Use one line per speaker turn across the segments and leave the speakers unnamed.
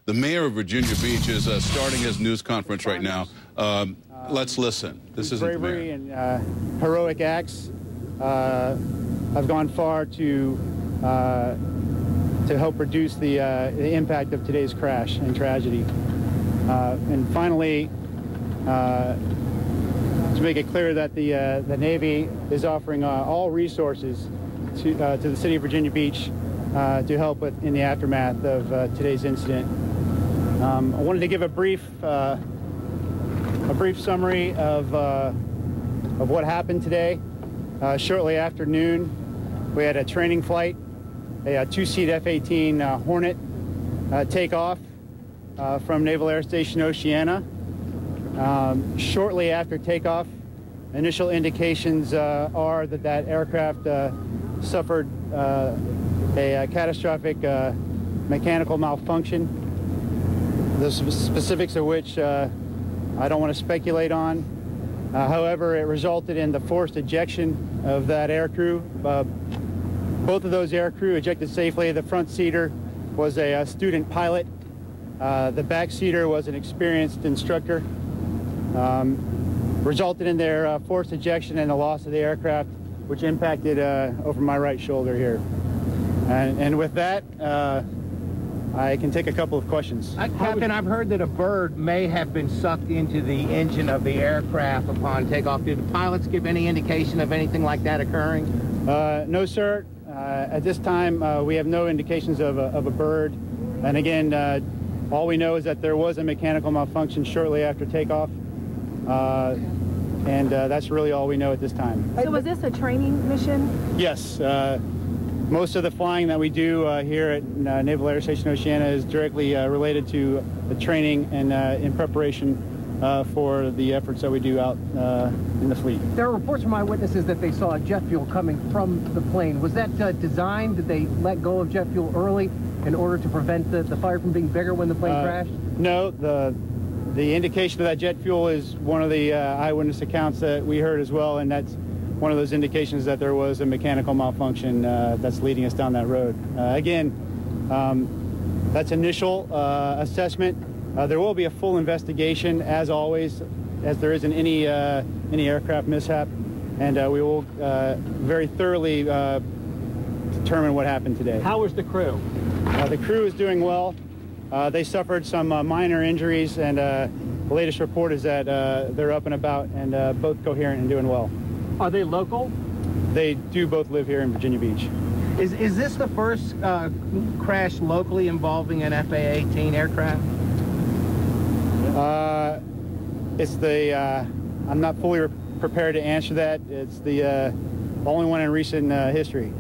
The mayor of Virginia Beach is starting his news conference right now. Let's listen. This is
bravery and heroic acts have gone far to help reduce the impact of today's crash and tragedy. And finally, to make it clear that the Navy is offering all resources to the city of Virginia Beach to help in the aftermath of today's incident. I wanted to give a brief summary of what happened today. Shortly after noon, we had a training flight, a two-seat F-18 Hornet take off from Naval Air Station Oceana. Shortly after takeoff, initial indications are that aircraft suffered a catastrophic mechanical malfunction, the specifics of which I don't want to speculate on. However, it resulted in the forced ejection of that aircrew. Both of those aircrew ejected safely. The front seater was a student pilot. The back seater was an experienced instructor. Resulted in their forced ejection and the loss of the aircraft, which impacted over my right shoulder here. And with that, I can take a couple of questions.
Captain, I've heard that a bird may have been sucked into the engine of the aircraft upon takeoff. Did the pilots give any indication of anything like that occurring?
No, sir. At this time, we have no indications of a bird. And again, all we know is that there was a mechanical malfunction shortly after takeoff. And that's really all we know at this time.
So was this a training mission?
Yes. Most of the flying that we do here at Naval Air Station Oceana is directly related to the training and in preparation for the efforts that we do out in the fleet.
There are reports from eyewitnesses that they saw jet fuel coming from the plane. Was that designed? Did they let go of jet fuel early in order to prevent the fire from being bigger when the plane crashed?
No. The indication of that jet fuel is one of the eyewitness accounts that we heard as well, and that's one of those indications that there was a mechanical malfunction that's leading us down that road. Again, that's initial assessment. There will be a full investigation, as always, as there is in any aircraft mishap, and we will very thoroughly determine what happened today.
How was the crew?
The crew is doing well. They suffered some minor injuries, and the latest report is that they're up and about and both coherent and doing well.
Are they local?
They do both live here in Virginia Beach.
Is this the first crash locally involving an FA-18 aircraft?
It's the, I'm not fully prepared to answer that. It's the only one in recent history.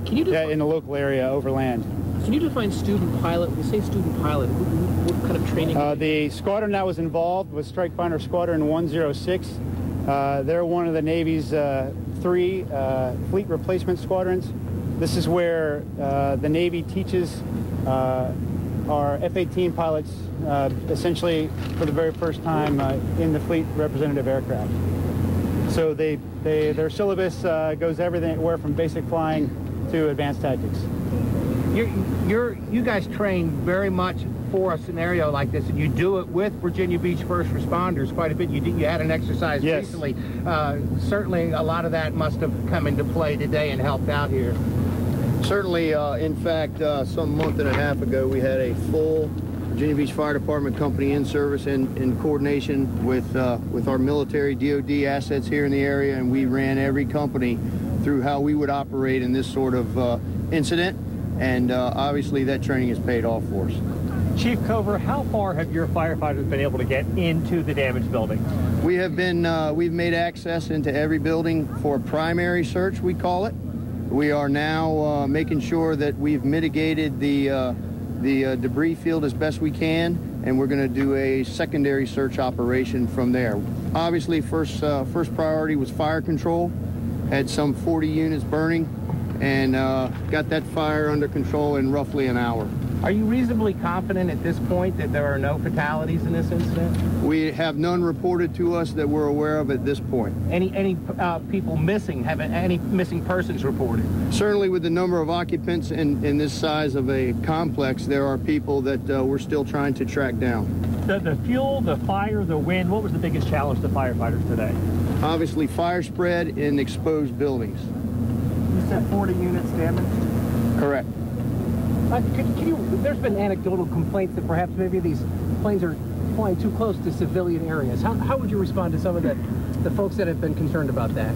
Can you
in the local area over land.
Can you define student pilot? When you say student pilot, what kind of training?
The squadron that was involved was Strike Fighter Squadron 106. They're one of the Navy's 3 fleet replacement squadrons. This is where the Navy teaches our F-18 pilots essentially for the very first time in the fleet representative aircraft. So their syllabus goes everywhere from basic flying to advanced tactics.
You guys train very much for a scenario like this, and you do it with Virginia Beach first responders quite a bit. You had an exercise recently. Certainly a lot of that must have come into play today and helped out here.
Certainly, in fact, some month and a half ago, we had a full Virginia Beach Fire Department company in service in coordination with our military DOD assets here in the area, and we ran every company through how we would operate in this sort of incident, and obviously that training has paid off for us.
Chief Cover, how far have your firefighters been able to get into the damaged building?
We have been, we've made access into every building for primary search, we call it. We are now making sure that we've mitigated the debris field as best we can, and we're going to do a secondary search operation from there. Obviously, first priority was fire control. Had some 40 units burning, and got that fire under control in roughly an hour.
Are you reasonably confident at this point that there are no fatalities in this incident?
We have none reported to us that we're aware of at this point.
Any people missing? Have any missing persons reported?
Certainly with the number of occupants in this size of a complex, there are people that we're still trying to track down.
The fuel, the fire, the wind, what was the biggest challenge to firefighters today?
Obviously fire spread in exposed buildings.
You said 40 units damaged?
Correct.
There's been anecdotal complaints that perhaps maybe these planes are flying too close to civilian areas. How would you respond to some of the folks that have been concerned about that?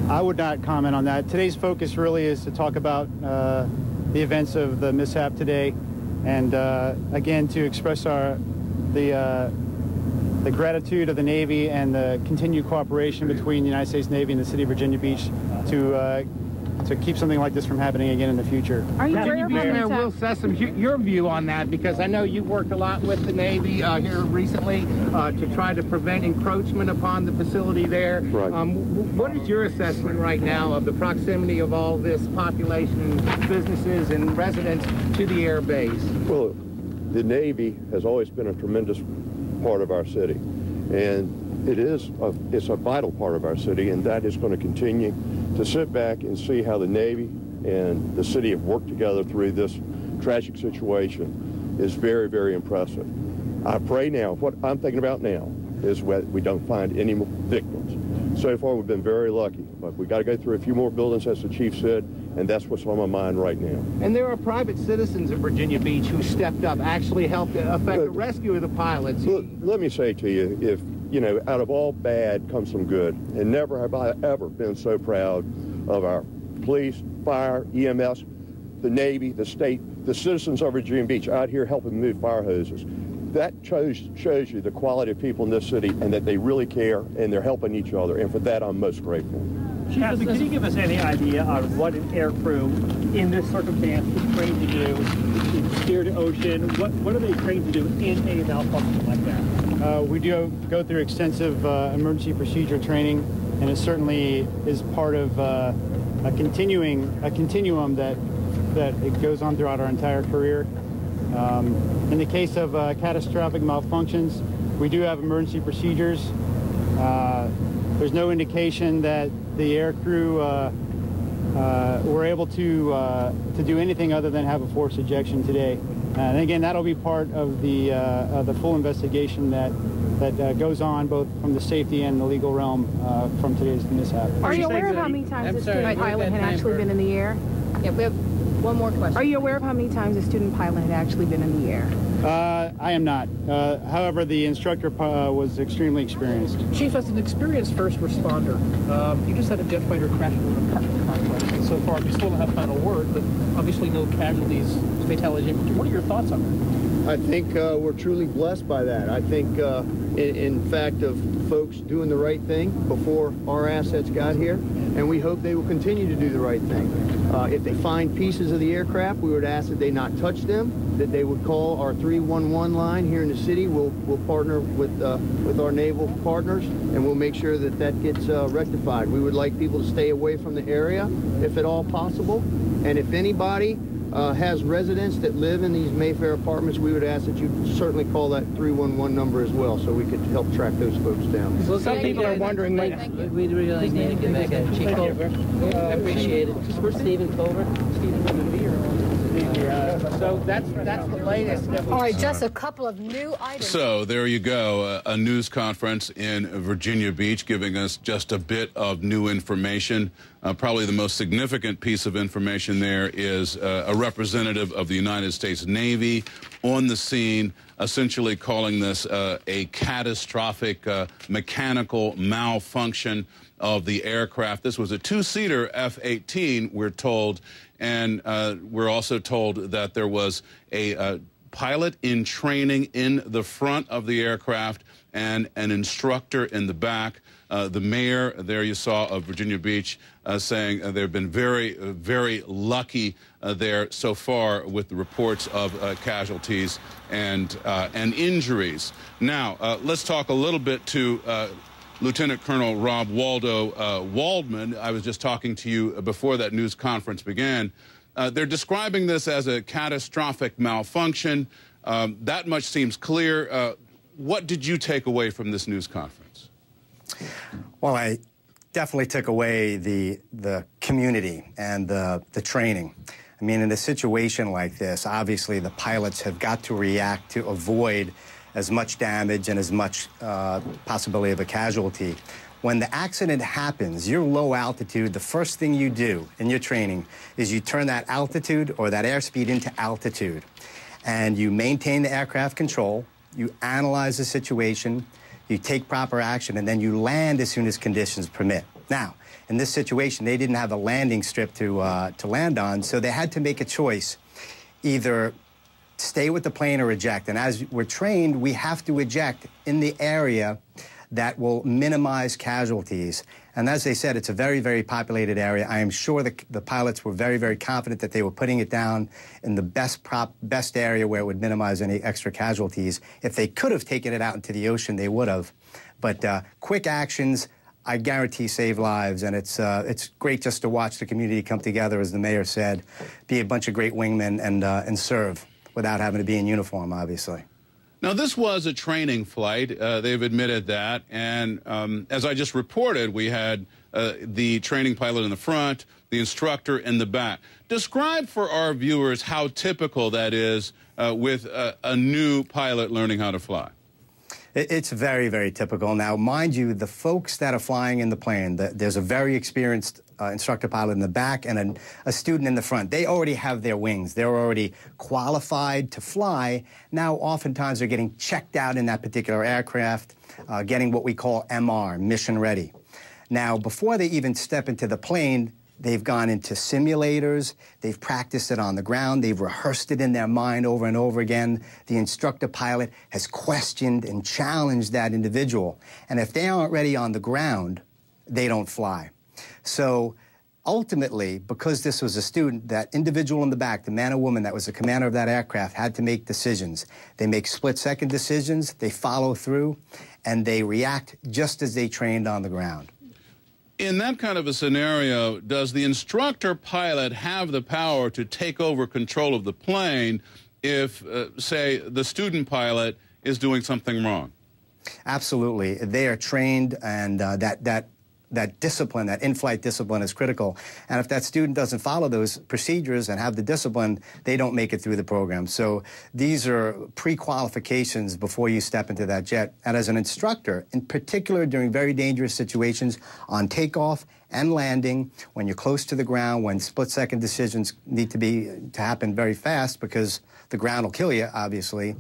I would not comment on that. Today's focus really is to talk about the events of the mishap today, and again to express the gratitude of the Navy and the continued cooperation between the United States Navy and the City of Virginia Beach to keep something like this from happening again in the future.
Are you aware of
Mayor Will Sessom, your view on that, because I know you've worked a lot with the Navy here recently to try to prevent encroachment upon the facility there.
Right.
What is your assessment right now of the proximity of all this population, businesses, and residents to the air base?
Well, the Navy has always been a tremendous part of our city, and it's a vital part of our city, and that is going to continue. To sit back and see how the Navy and the city have worked together through this tragic situation is very, very impressive. I pray now, what I'm thinking about now is we don't find any more victims. So far, we've been very lucky, but we got to go through a few more buildings, as the chief said, and that's what's on my mind right now.
And there are private citizens of Virginia Beach who stepped up, actually helped effect the rescue of the pilots.
Let me say to you, if out of all bad comes some good, and never have I ever been so proud of our police, fire, EMS, the Navy, the state, the citizens of Virginia Beach out here helping move fire hoses. That shows you the quality of people in this city and that they really care and they're helping each other, and for that I'm most grateful.
Chief, can you give us any idea on what an air crew in this circumstance is trained to do, steer to ocean? What are they trained to do in a malfunction like that?
We do go through extensive emergency procedure training, and it certainly is part of a continuum that it goes on throughout our entire career. In the case of catastrophic malfunctions, we do have emergency procedures. There's no indication that the air crew were able to do anything other than have a forced ejection today. And again, that'll be part of the full investigation that goes on both from the safety and the legal realm from today's mishap.
Are you aware of how many times the student pilot had actually been in the air?
Yeah, we have one more question.
Are you aware of how many times the student pilot had actually been in the air?
I am not. However, the instructor was extremely experienced.
Chief, as an experienced first responder, you just had a jet fighter crash into an apartment complex, and so far you still don't have final word, but obviously no casualties, fatalities. What are your thoughts on that?
I think we're truly blessed by that. I think, in fact, of folks doing the right thing before our assets got here, and we hope they will continue to do the right thing. If they find pieces of the aircraft, we would ask that they not touch them, that they would call our 311 line here in the city. We'll partner with our naval partners, and we'll make sure that gets rectified. We would like people to stay away from the area, if at all possible, and if anybody has residents that live in these Mayfair apartments, we would ask that you certainly call that 311 number as well, so we could help track those folks down.
Well, some people are wondering,
we really need to get back at Chief Culver. I appreciate it. We're Stephen Culver.
So that's the latest.
All right, just a couple of new items.
So there you go, a news conference in Virginia Beach giving us just a bit of new information. Probably the most significant piece of information there is a representative of the United States Navy on the scene, essentially calling this a catastrophic mechanical malfunction of the aircraft. This was a two-seater F-18, we're told, and we're also told that there was a pilot in training in the front of the aircraft and an instructor in the back. The mayor, there you saw, of Virginia Beach, saying they've been very, very lucky there so far with the reports of casualties and injuries. Now, let's talk a little bit to Lieutenant Colonel Rob Waldo Waldman. I was just talking to you before that news conference began. They're describing this as a catastrophic malfunction. That much seems clear. What did you take away from this news conference?
Well, I definitely took away the community and the training. I mean, in a situation like this, obviously the pilots have got to react to avoid as much damage and as much possibility of a casualty. When the accident happens, you're low altitude, the first thing you do in your training is you turn that altitude or that airspeed into altitude. And you maintain the aircraft control, you analyze the situation, you take proper action, and then you land as soon as conditions permit. Now, in this situation, they didn't have a landing strip to land on, so they had to make a choice, either stay with the plane or eject. And as we're trained, we have to eject in the area that will minimize casualties. And as they said, it's a very, very populated area. I am sure the pilots were very, very confident that they were putting it down in the best area where it would minimize any extra casualties. If they could have taken it out into the ocean, they would have. But quick actions, I guarantee, save lives. And it's great just to watch the community come together, as the mayor said, be a bunch of great wingmen and serve without having to be in uniform, obviously.
Now, this was a training flight. They've admitted that. And as I just reported, we had the training pilot in the front, the instructor in the back. Describe for our viewers how typical that is with a new pilot learning how to fly.
It's very, very typical. Now, mind you, the folks that are flying in the plane, there's a very experienced instructor pilot in the back and a student in the front. They already have their wings. They're already qualified to fly. Now, oftentimes, they're getting checked out in that particular aircraft, getting what we call MR, mission ready. Now, before they even step into the plane, they've gone into simulators, they've practiced it on the ground, they've rehearsed it in their mind over and over again. The instructor pilot has questioned and challenged that individual. And if they aren't ready on the ground, they don't fly. So ultimately, because this was a student, that individual in the back, the man or woman that was the commander of that aircraft, had to make decisions. They make split-second decisions, they follow through, and they react just as they trained on the ground.
In that kind of a scenario, does the instructor pilot have the power to take over control of the plane if, say, the student pilot is doing something wrong?
Absolutely. They are trained, and that discipline, that in-flight discipline, is critical. And if that student doesn't follow those procedures and have the discipline, they don't make it through the program. So these are pre-qualifications before you step into that jet. And as an instructor, in particular during very dangerous situations on takeoff and landing, when you're close to the ground, when split-second decisions need to happen very fast because the ground will kill you, obviously,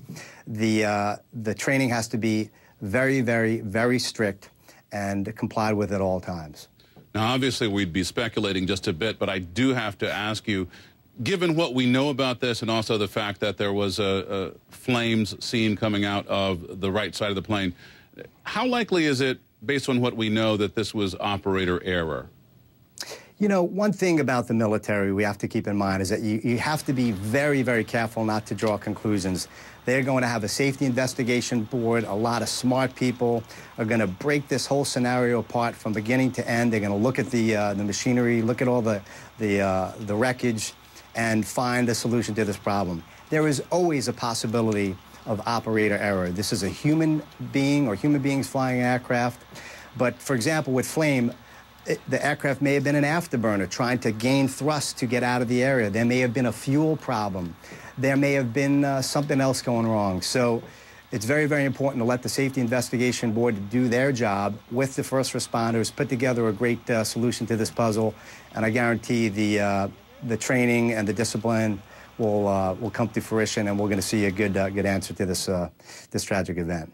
the training has to be very, very, very strict and complied with at all times.
Now, obviously, we'd be speculating just a bit, but I do have to ask you, given what we know about this and also the fact that there was a flames seen coming out of the right side of the plane, how likely is it, based on what we know, that this was operator error?
You know, one thing about the military we have to keep in mind is that you have to be very, very careful not to draw conclusions. They're going to have a safety investigation board. A lot of smart people are going to break this whole scenario apart from beginning to end. They're going to look at the machinery, look at all the wreckage, and find a solution to this problem. There is always a possibility of operator error. This is a human being or human beings flying an aircraft. But, for example, with flame, the aircraft may have been an afterburner trying to gain thrust to get out of the area. There may have been a fuel problem. There may have been something else going wrong. So it's very, very important to let the Safety Investigation Board do their job with the first responders, put together a great solution to this puzzle, and I guarantee the training and the discipline will come to fruition, and we're going to see a good answer to this tragic event.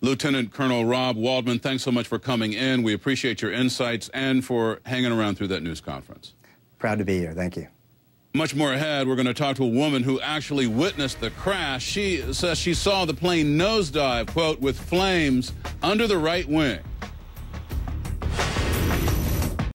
Lieutenant Colonel Rob Waldman, thanks so much for coming in. We appreciate your insights and for hanging around through that news conference.
Proud to be here. Thank you.
Much more ahead, we're going to talk to a woman who actually witnessed the crash. She says she saw the plane nosedive, quote, with flames under the right wing.